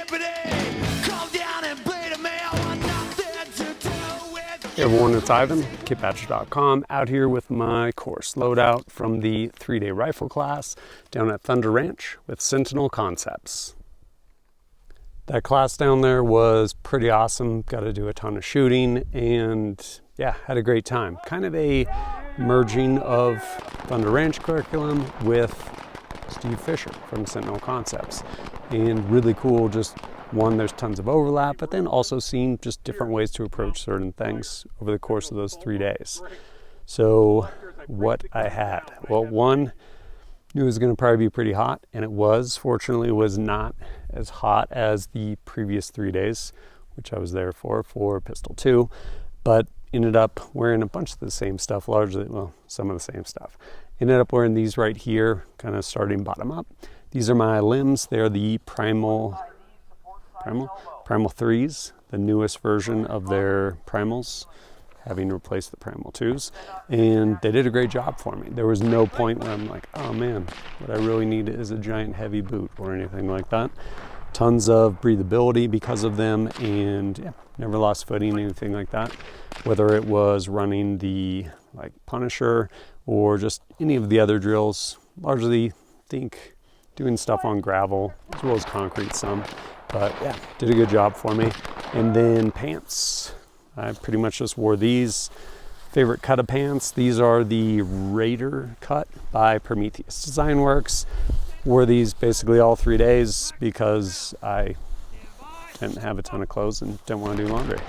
Hey everyone, it's Ivan, kitpatcher.com, out here with my course Loadout from the 3-day rifle class down at Thunder Ranch with Sentinel Concepts. That class down there was pretty awesome, got to do a ton of shooting, and yeah, had a great time. Kind of a merging of Thunder Ranch curriculum with Steve Fisher from Sentinel Concepts, and really cool. Just one, there's tons of overlap, but then also seeing just different ways to approach certain things over the course of those 3 days. So what I had, well, one, knew it was going to probably be pretty hot, and it was. Fortunately, it was not as hot as the previous 3 days, which I was there for Pistol 2, but ended up wearing a bunch of the same stuff, largely, well, some of the same stuff. Ended up wearing these right here, kind of starting bottom up. These are my Lems. They're the Primal 3s, the newest version of their Primals, having replaced the Primal 2s, and they did a great job for me. There was no point where I'm like, oh man, what I really need is a giant heavy boot or anything like that. Tons of breathability because of them, and yeah, never lost footing, anything like that. Whether it was running the like Punisher or just any of the other drills, largely think doing stuff on gravel as well as concrete some. But yeah, did a good job for me. And then pants, I pretty much just wore these. Favorite cut of pants, these are the Raider cut by Prometheus Design Works. Wore these basically all 3 days because I didn't have a ton of clothes and didn't want to do laundry.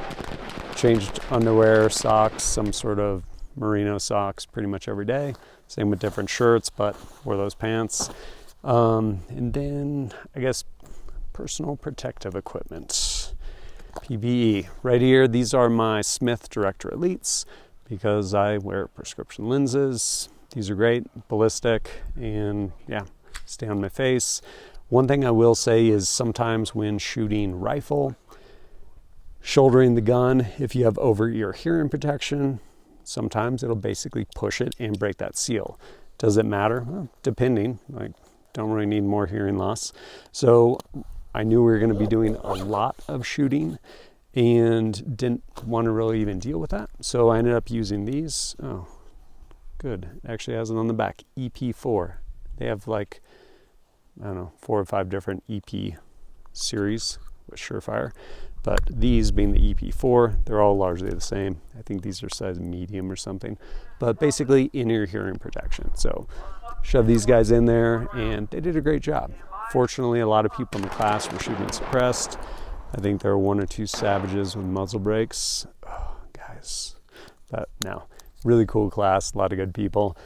Changed underwear, socks, some sort of merino socks pretty much every day. Same with different shirts, but wore those pants. And then I guess personal protective equipment, PPE. Right here, these are my Smith Director Elites because I wear prescription lenses. These are great, ballistic, and yeah, stay on my face. One thing I will say is sometimes when shooting rifle, shouldering the gun, if you have over-ear hearing protection, sometimes it'll basically push it and break that seal. Does it matter? Well, depending, like don't really need more hearing loss. So I knew we were going to be doing a lot of shooting and didn't want to really even deal with that. So I ended up using these. Oh, good. It actually has it on the back, EP4. They have like, I don't know, 4 or 5 different EP series with SureFire. But these being the EP4, they're all largely the same. I think these are size medium or something. But basically in-ear hearing protection. So shove these guys in there and they did a great job. Fortunately, a lot of people in the class were shooting suppressed. I think there were 1 or 2 savages with muzzle brakes. Oh, guys, but no, really cool class, a lot of good people.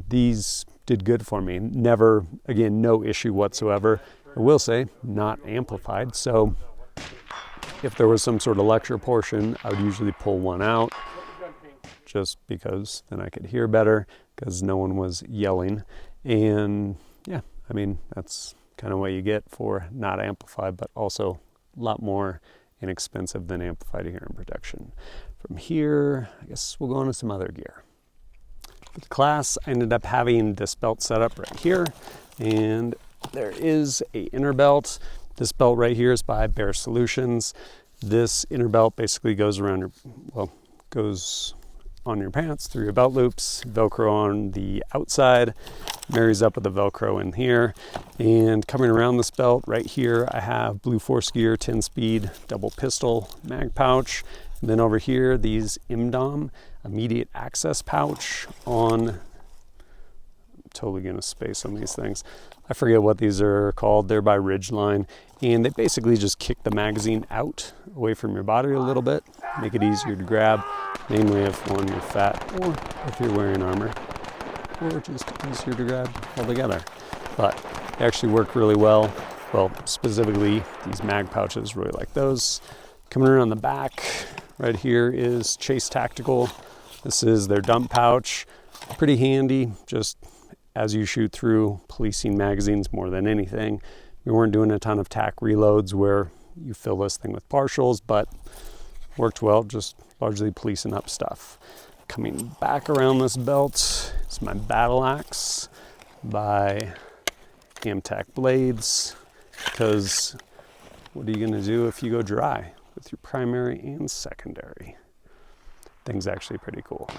These did good for me. Never, again, no issue whatsoever. I will say, not amplified. So if there was some sort of lecture portion, I would usually pull one out just because then I could hear better because no one was yelling. And yeah, I mean, that's kind of what you get for not amplified, but also a lot more inexpensive than amplified hearing protection. From here, I guess we'll go on to some other gear. For the class, I ended up having this belt set up right here, and there is a inner belt. This belt right here is by Baer Solutions. This inner belt basically goes around your, well, goes on your pants through your belt loops, Velcro on the outside, marries up with the Velcro in here. And coming around this belt right here, I have Blue Force Gear 10-speed double pistol mag pouch. And then over here, these EMDOM immediate access pouch on, I'm totally gonna space on these things. I forget what these are called. They're by Ridgeline. And they basically just kick the magazine out away from your body a little bit, make it easier to grab, mainly if one, you're fat, or if you're wearing armor, or just easier to grab altogether. But they actually work really well. Well, specifically, these mag pouches, really like those. Coming around the back, right here is Chase Tactical. This is their dump pouch. Pretty handy, just as you shoot through policing magazines more than anything. We weren't doing a ton of TAC reloads where you fill this thing with partials, but worked well, just largely policing up stuff. Coming back around this belt is my battle axe by AMTAC blades, because what are you gonna do if you go dry with your primary and secondary? Thing's actually pretty cool.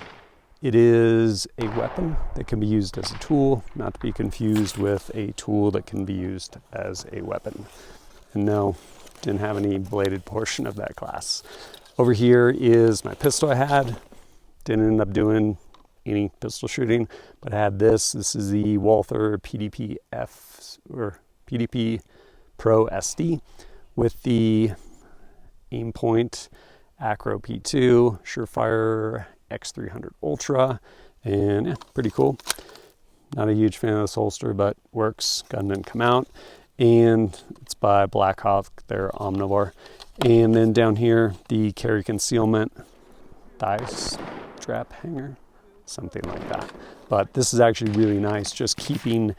It is a weapon that can be used as a tool, not to be confused with a tool that can be used as a weapon. And no, didn't have any bladed portion of that class. Over here is my pistol I had. Didn't end up doing any pistol shooting, but I had this. This is the Walther PDP PDP PRO SD with the Aimpoint ACRO P2, SureFire X300 Ultra, and yeah, pretty cool. Not a huge fan of this holster, but works. Gun didn't come out, and it's by Blackhawk, their Omnivore. And then down here, the Carey Concealment thigh strap hanger, something like that. But this is actually really nice, just keeping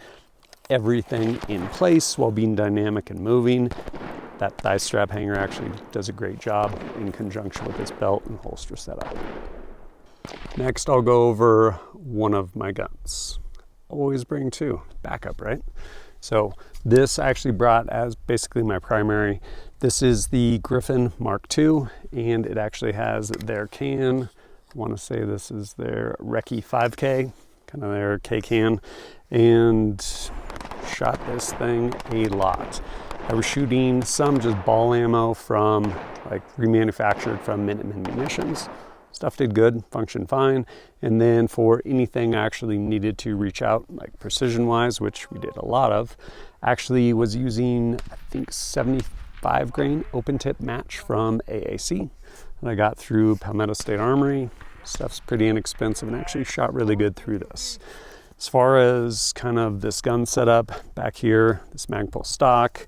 everything in place while being dynamic and moving. That thigh strap hanger actually does a great job in conjunction with this belt and holster setup. Next, I'll go over one of my guns. Always bring two, backup, right? So this I actually brought as basically my primary. This is the Griffin Mk5, and it actually has their can. I want to say this is their RECCE 5K, kind of their K can, and shot this thing a lot. I was shooting some just ball ammo from like remanufactured from Minuteman Munitions. Stuff did good, functioned fine. And then for anything I actually needed to reach out, like precision wise, which we did a lot of, actually was using, I think, 75 grain open tip match from AAC that I got through Palmetto State Armory. Stuff's pretty inexpensive and actually shot really good through this. As far as kind of this gun setup back here, this Magpul stock,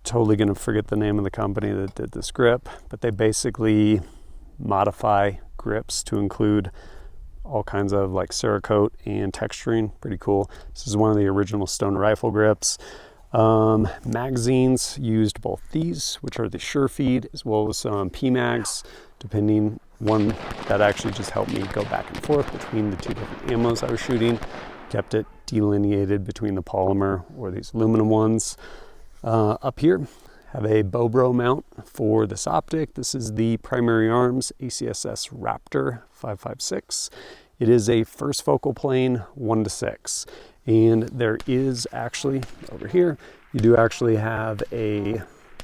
totally gonna forget the name of the company that did this grip, but they basically modify grips to include all kinds of like Cerakote and texturing. Pretty cool. This is one of the original stone rifle grips. Magazines used both these, which are the SureFeed, as well as some PMags, depending. One that actually just helped me go back and forth between the two different ammos I was shooting. Kept it delineated between the polymer or these aluminum ones. Up here, have a Bobro mount for this optic. This is the Primary Arms ACSS Raptor 556. It is a first focal plane 1:6. And there is actually, over here, you do actually have a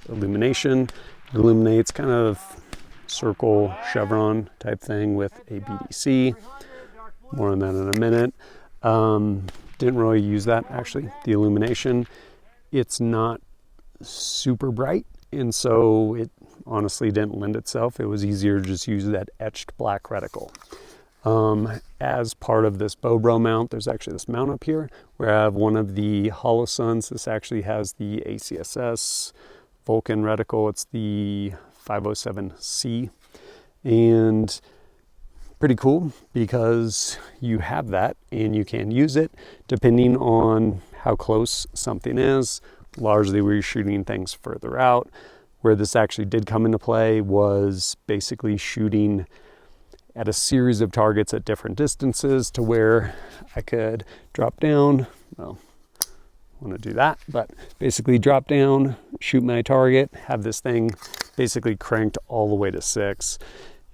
illumination. It illuminates kind of circle chevron type thing with a BDC. More on that in a minute. Didn't really use that actually, the illumination. It's not super bright, and so it honestly didn't lend itself. It was easier to just use that etched black reticle. As part of this Bobro mount, there's actually this mount up here where I have one of the Holosuns. This actually has the ACSS Vulcan reticle. It's the 507C, and pretty cool because you have that and you can use it depending on how close something is. Largely we're shooting things further out. Where this actually did come into play was basically shooting at a series of targets at different distances to where I could drop down. Well, I want to do that, but basically drop down, shoot my target, have this thing basically cranked all the way to 6.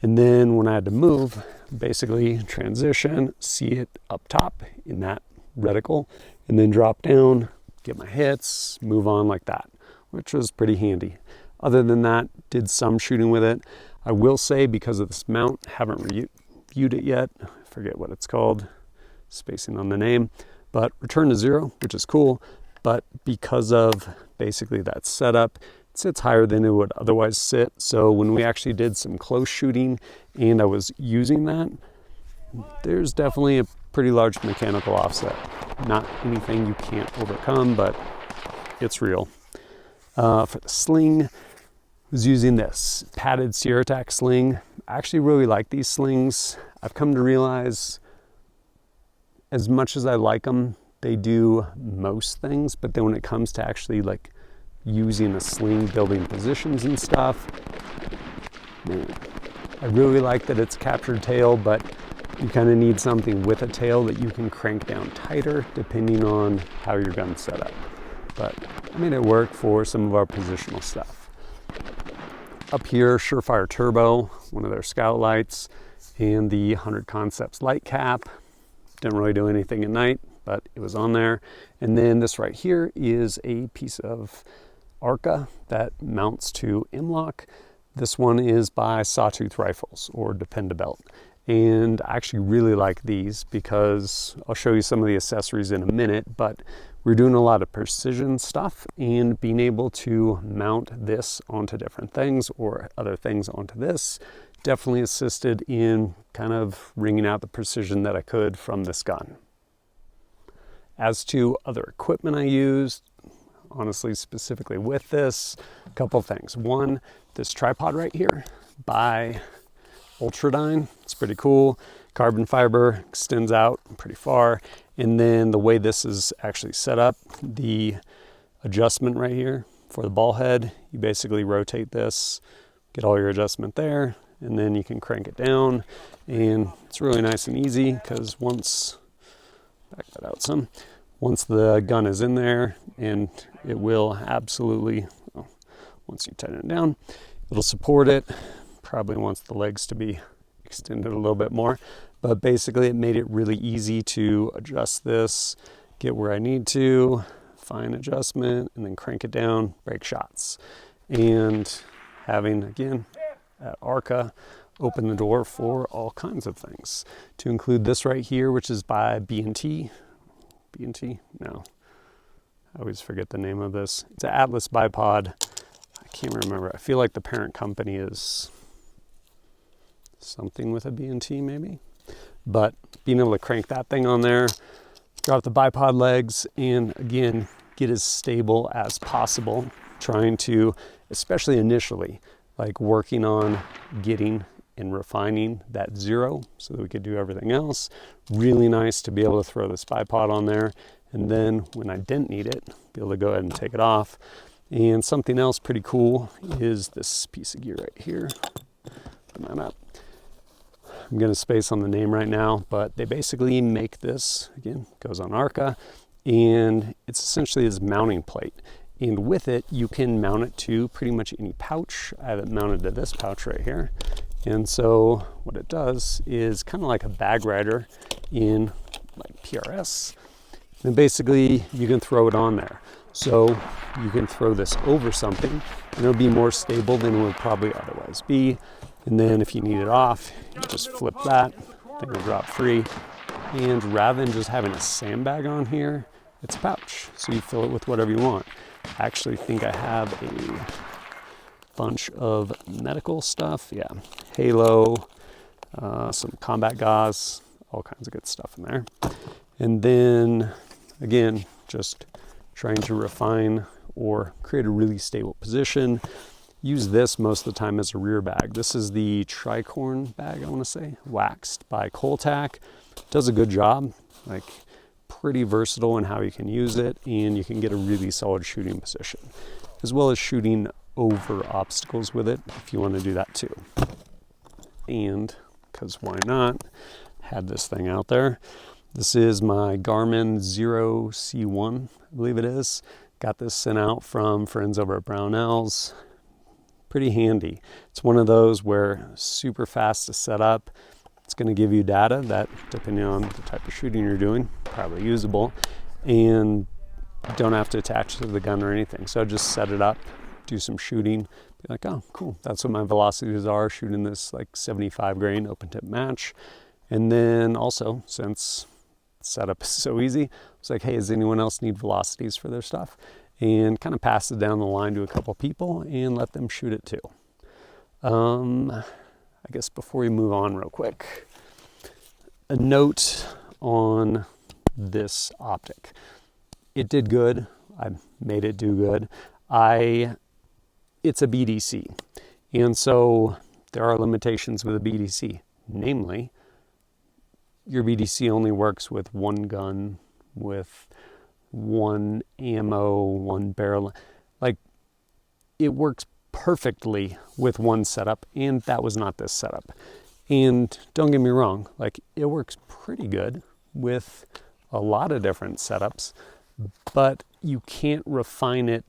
And then when I had to move, basically transition, see it up top in that reticle, and then drop down, get my hits, move on like that, which was pretty handy. Other than that, did some shooting with it. I will say, because of this mount, haven't reviewed it yet. I forget what it's called, spacing on the name, but return to 0, which is cool. But because of basically that setup, it sits higher than it would otherwise sit. So when we actually did some close shooting and I was using that, there's definitely a pretty large mechanical offset. Not anything you can't overcome, but it's real. For the sling, I was using this padded SierraTac Sling. I actually really like these slings. I've come to realize, as much as I like them, they do most things, but then when it comes to actually like using a sling, building positions and stuff, man, I really like that it's captured tail, but you kind of need something with a tail that you can crank down tighter depending on how your gun's set up. but I made it work for some of our positional stuff. Up here, SureFire Turbo, one of their scout lights, and the 100 Concepts light cap. Didn't really do anything at night, but it was on there. And then this right here is a piece of ARCA that mounts to M-LOK. This one is by Sawtooth Rifles, or Dependabelt. And I actually really like these because I'll show you some of the accessories in a minute, but we're doing a lot of precision stuff, and being able to mount this onto different things or other things onto this definitely assisted in kind of wringing out the precision that I could from this gun. As to other equipment I used, honestly, specifically with this, a couple of things. One, this tripod right here by Ultradyne. It's pretty cool. Carbon fiber extends out pretty far. And then the way this is actually set up, the adjustment right here for the ball head, you basically rotate this, get all your adjustment there, and then you can crank it down. And it's really nice and easy because once, back that out some, once the gun is in there, and it will absolutely, well, once you tighten it down, it'll support it. Probably wants the legs to be extended a little bit more, but basically it made it really easy to adjust this, get where I need to, fine adjustment, and then crank it down, break shots. And having, again, that ARCA open the door for all kinds of things, to include this right here, which is by B&T. B&T? No. I always forget the name of this. It's an Atlas Bipod. I can't remember. I feel like the parent company is something with a B&T maybe. But being able to crank that thing on there, drop the bipod legs, and again, get as stable as possible, trying to, especially initially, like working on getting and refining that zero so that we could do everything else. Really nice to be able to throw this bipod on there, and then when I didn't need it, be able to go ahead and take it off. And something else pretty cool is this piece of gear right here. Open that up. I'm going to space on the name right now, but they basically make this, again, goes on ARCA, and it's essentially this mounting plate. And with it, you can mount it to pretty much any pouch. I have it mounted to this pouch right here. And so what it does is kind of like a bag rider in like PRS. And basically you can throw it on there. So you can throw this over something and it'll be more stable than it would probably otherwise be. And then if you need it off, you just flip that, thing will drop free. And rather than just having a sandbag on here, it's a pouch. So you fill it with whatever you want. I actually think I have a bunch of medical stuff. Yeah, Halo, some combat gauze, all kinds of good stuff in there. And then again, just trying to refine or create a really stable position. Use this most of the time as a rear bag. This is the Tricorne Bag, I want to say, waxed by Cole-Tac. Does a good job, like pretty versatile in how you can use it, and you can get a really solid shooting position, as well as shooting over obstacles with it if you want to do that too. And because why not, had this thing out there. This is my Garmin 0C1, I believe it is. Got this sent out from friends over at Brownells. Pretty handy. It's one of those where super fast to set up. It's going to give you data that, depending on the type of shooting you're doing, probably usable, and don't have to attach to the gun or anything. So just set it up, do some shooting, be like, oh, cool. That's what my velocities are, shooting this like 75 grain open tip match. And then also, since setup is so easy, it's like, hey, does anyone else need velocities for their stuff? And kind of pass it down the line to a couple people and let them shoot it too. I guess before we move on real quick, a note on this optic. It did good. I made it do good. It's a BDC. And so there are limitations with a BDC. Namely, your BDC only works with one gun, with one ammo, one barrel. Like, it works perfectly with one setup, and that was not this setup. And don't get me wrong, like, it works pretty good with a lot of different setups, but you can't refine it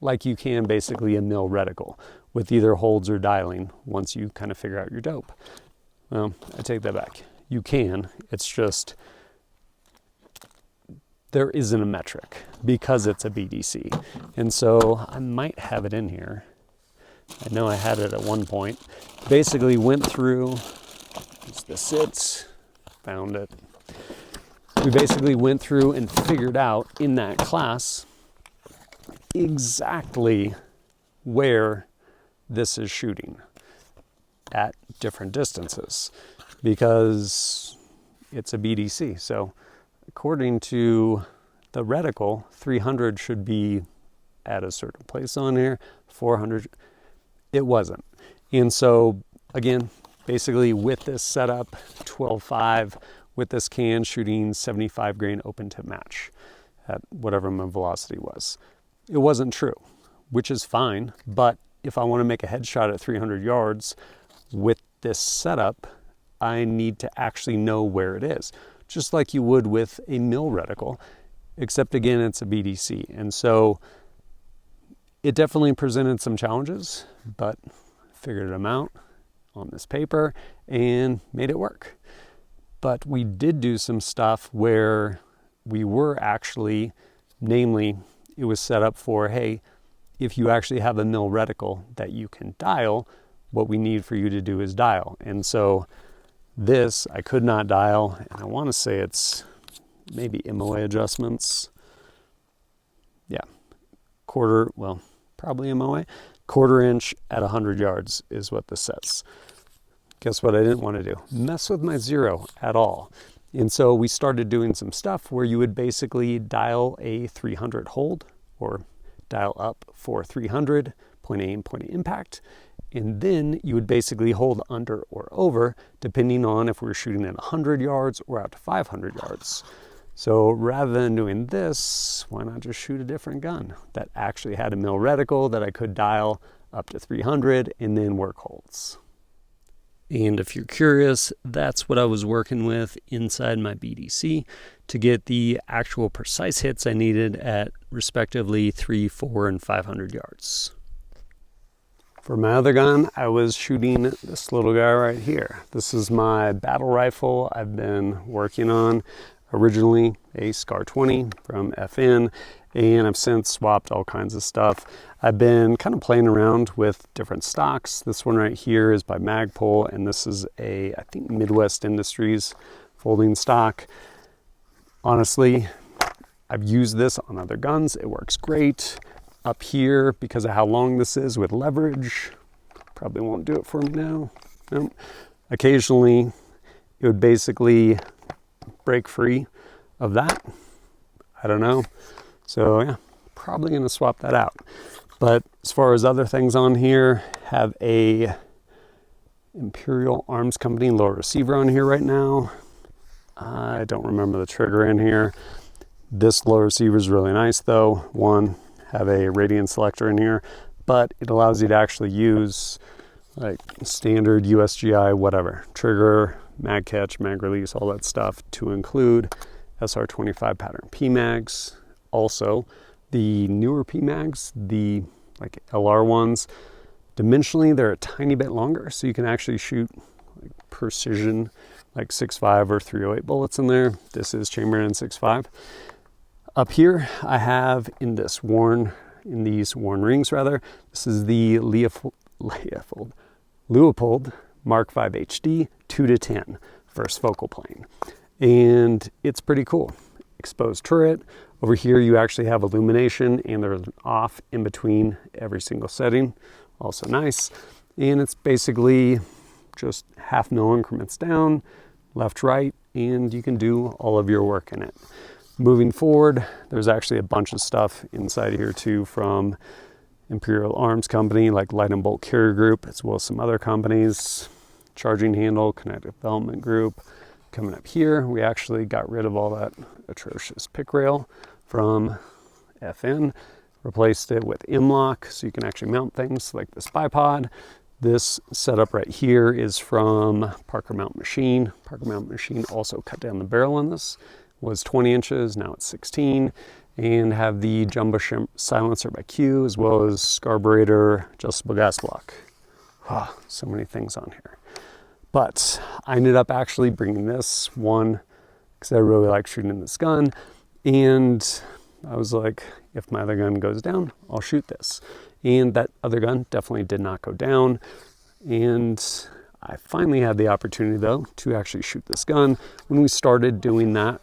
like you can basically a mil reticle with either holds or dialing once you kind of figure out your dope. Well, I take that back. You can, it's just there isn't a metric because it's a BDC. And so I might have it in here. I know I had it at one point. Basically went through, this it, found it. We basically went through and figured out in that class exactly where this is shooting at different distances because it's a BDC. So according to the reticle, 300 should be at a certain place on here, 400, it wasn't. And so again, basically with this setup, 12.5, with this can shooting 75 grain open tip match at whatever my velocity was. It wasn't true, which is fine, but if I want to make a headshot at 300 yards with this setup, I need to actually know where it is, just like you would with a mil reticle, except again, it's a BDC. And so it definitely presented some challenges, but figured them out on this paper and made it work. But we did do some stuff where we were actually, namely, it was set up for, hey, if you actually have a mil reticle that you can dial, what we need for you to do is dial. And so this, I could not dial, and I want to say it's maybe MOA adjustments. Yeah, probably MOA. 1/4 inch at 100 yards is what this says. Guess what I didn't want to do? Mess with my zero at all. And so we started doing some stuff where you would basically dial a 300 hold or dial up for 300, point aim, point of impact. And then you would basically hold under or over depending on if we were shooting at 100 yards or out to 500 yards. So rather than doing this, why not just shoot a different gun that actually had a mil reticle that I could dial up to 300 and then work holds. And if you're curious, that's what I was working with inside my BDC to get the actual precise hits I needed at respectively 300, 400, and 500 yards. For my other gun, I was shooting this little guy right here. This is my battle rifle I've been working on. Originally a SCAR 20 from FN, and I've since swapped all kinds of stuff. I've been kind of playing around with different stocks. This one right here is by Magpul, and this is I think Midwest Industries folding stock. Honestly, I've used this on other guns. It works great. Up here, because of how long this is with leverage, probably won't do it for me now. Nope. Occasionally, it would basically break free of that. I don't know. So yeah, probably gonna swap that out. But as far as other things on here, have a Imperial Arms Company low receiver on here right now. I don't remember the trigger in here. This low receiver is really nice though. Have a radiant selector in here, but it allows you to actually use like standard USGI, whatever, trigger, mag catch, mag release, all that stuff to include SR25 pattern PMags. Also, the newer PMags, the like LR ones, dimensionally they're a tiny bit longer, so you can actually shoot like precision, like 6.5 or 308 bullets in there. This is chambered in 6.5. Up here, I have in these worn rings rather. This is the Leupold Mk5 HD 2-10 first focal plane, and it's pretty cool. Exposed turret. Over here, you actually have illumination, and there's an off in between every single setting. Also nice, and it's basically just 1/2 mil increments down, left, right, and you can do all of your work in it. Moving forward, there's actually a bunch of stuff inside here too from Imperial Arms Company, like Light and Bolt Carrier Group, as well as some other companies. Charging handle, Kinetic Development Group. Coming up here, we actually got rid of all that atrocious pick rail from FN, replaced it with M-Lock, so you can actually mount things like this bipod. This setup right here is from Parker Mount Machine. Parker Mount Machine also cut down the barrel on this. was 20 inches, now it's 16, and have the jumbo shim silencer by Q, as well as carburetor adjustable gas block. Oh, so many things on here. But I ended up actually bringing this one because I really like shooting this gun, and I was like, if my other gun goes down, I'll shoot this. And that other gun definitely did not go down, and I finally had the opportunity though to actually shoot this gun when we started doing that,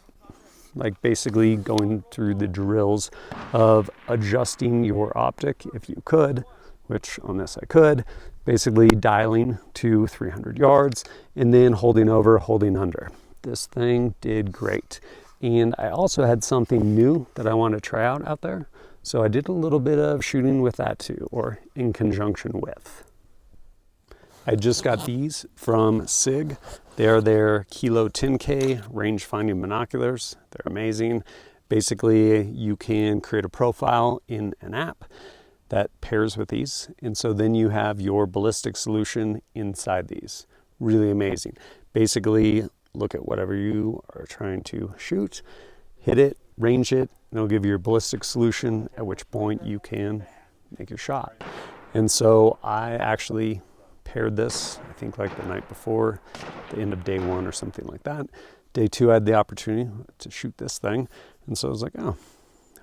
like basically going through the drills of adjusting your optic if you could, which on this I could, basically dialing to 300 yards and then holding over, holding under. This thing did great. And I also had something new that I wanted to try out there. So I did a little bit of shooting with that too, or in conjunction with. I just got these from SIG. They are their Kilo 10K range finding binoculars. They're amazing. Basically, you can create a profile in an app that pairs with these. And so then you have your ballistic solution inside these. Really amazing. Basically, look at whatever you are trying to shoot, hit it, range it, and it'll give you your ballistic solution, at which point you can make your shot. And so I actually paired this, I think like the night before, the end of day one or something like that. Day two, I had the opportunity to shoot this thing. And so I was like, oh,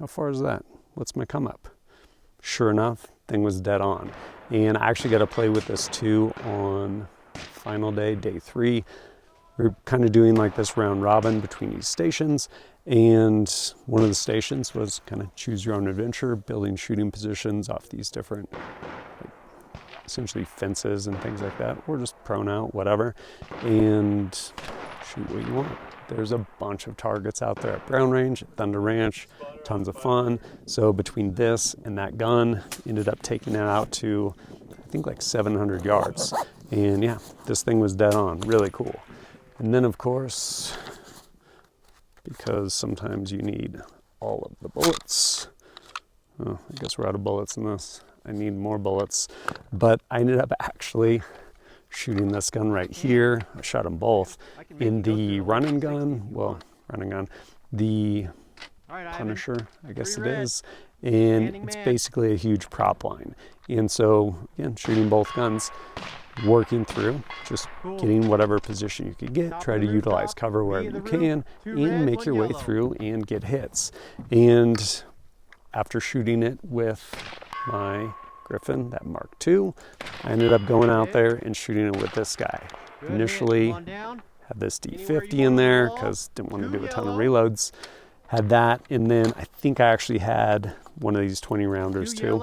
how far is that? What's my come up? Sure enough, thing was dead on. And I actually got to play with this too on final day, day three. We're kind of doing like this round robin between these stations. And one of the stations was kind of choose your own adventure, building shooting positions off these different essentially fences and things like that, or just prone out, whatever, and shoot what you want. There's a bunch of targets out there at Brown Range, at Thunder Ranch, tons of fun. So between this and that gun, ended up taking it out to, I think like 700 yards. And yeah, this thing was dead on, really cool. And then of course, because sometimes you need all of the bullets, oh, I guess we're out of bullets in this. I need more bullets, but I ended up actually shooting this gun right here. I shot them both in the running gun, the Punisher, I guess it is, and it's basically a huge prop line. And so, again, shooting both guns, working through, just getting whatever position you could get, try to utilize cover wherever you can, and make your way through and get hits. And after shooting it with my Griffin, that Mark II, I ended up going out there and shooting it with this guy. Initially, had this D50 in there because didn't want to do a ton of reloads. Had that, and then I think I actually had one of these 20 rounders too.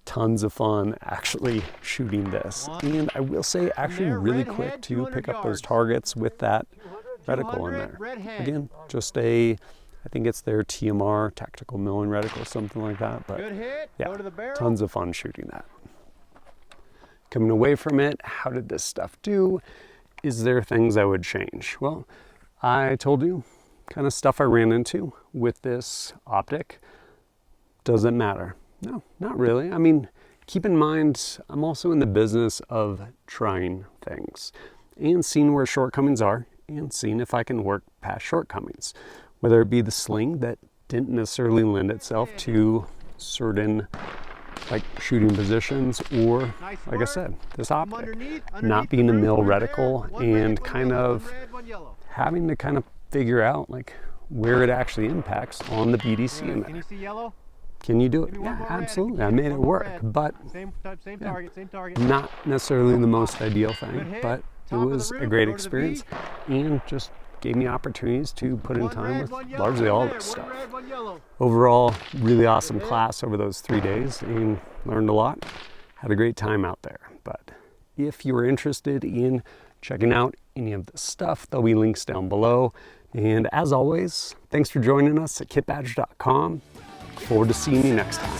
Tons of fun actually shooting this. And I will say, actually really quick to pick up those targets with that reticle in there. Again, just I think it's their TMR, tactical milling reticle, something like that. But yeah, tons of fun shooting that. Coming away from it, how did this stuff do? Is there things I would change? Well, I told you kind of stuff I ran into with this optic. Does it matter? No, not really. I mean, keep in mind, I'm also in the business of trying things and seeing where shortcomings are and seeing if I can work past shortcomings. Whether it be the sling that didn't necessarily lend itself to certain like shooting positions, or like I said, this optic not being a mill reticle and kind of having to kind of figure out like where it actually impacts on the BDC in there. Can you see yellow? Can you do it? Yeah, absolutely. I made it work, but not necessarily the most ideal thing, but it was a great experience and just gave me opportunities to put in time with largely all this stuff. Overall, really awesome class over those 3 days and learned a lot. Had a great time out there. But if you are interested in checking out any of this stuff, there'll be links down below. And as always, thanks for joining us at kitbadge.com. Look forward to seeing you next time.